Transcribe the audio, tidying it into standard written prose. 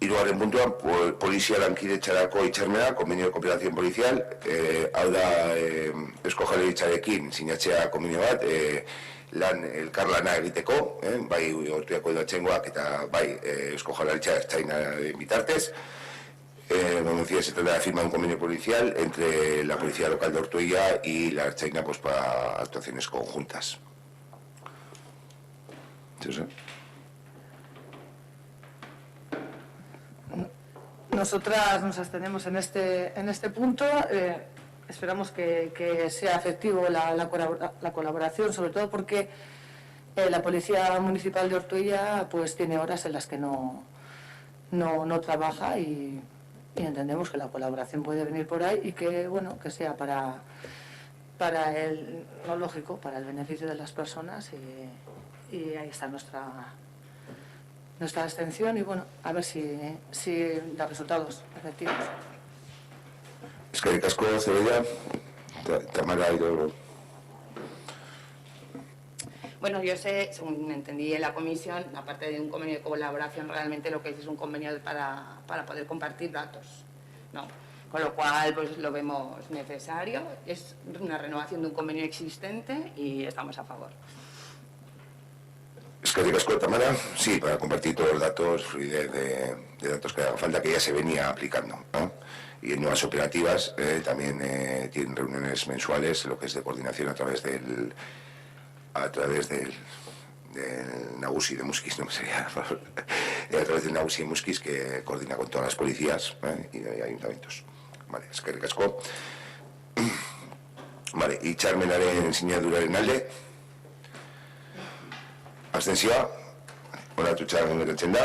Hirugarren puntuan, polizia lankidetzarako hitzarmena, convenio de cooperación policial, hau da Eusko Jaurlaritzarekin sinatzea convenio bat, elkarlana egiteko, bai Ortuellako udaltzaingoak eta bai Eusko Jaurlaritza ertzainaren bitartez. Como decía, se trata de la firma de un convenio policial entre la Policía Local de Ortuella y la Ertzaina, pues para actuaciones conjuntas. ¿Sí? Nosotras nos abstenemos en este punto. Esperamos que sea efectivo la colaboración, sobre todo porque la Policía Municipal de Ortuella pues tiene horas en las que no trabaja y entendemos que la colaboración puede venir por ahí y que bueno, que sea para lo lógico, para el beneficio de las personas y ahí está nuestra abstención y bueno, a ver si da resultados efectivos. Eskerrik asko, Zebella. Tamara, Bueno, yo sé, según entendí en la comisión, aparte de un convenio de colaboración, realmente lo que es un convenio para poder compartir datos, ¿no? Con lo cual, pues lo vemos necesario. Es una renovación de un convenio existente y estamos a favor. Eskerrik asko, Tamara. Sí, para compartir todos los datos, fluidez de datos que haga falta, que ya se venía aplicando, ¿no? Y en nuevas operativas también tienen reuniones mensuales, lo que es de coordinación a través del Nagusi de Muskis, no me sería, a través del Nagusi de Muskis, que coordina con todas las policías y de ayuntamientos. Vale, eskerrik asko. Vale, hitzarmenaren sinaduraren alde. Abstentzioa, onartu hitzarmena betetzen da.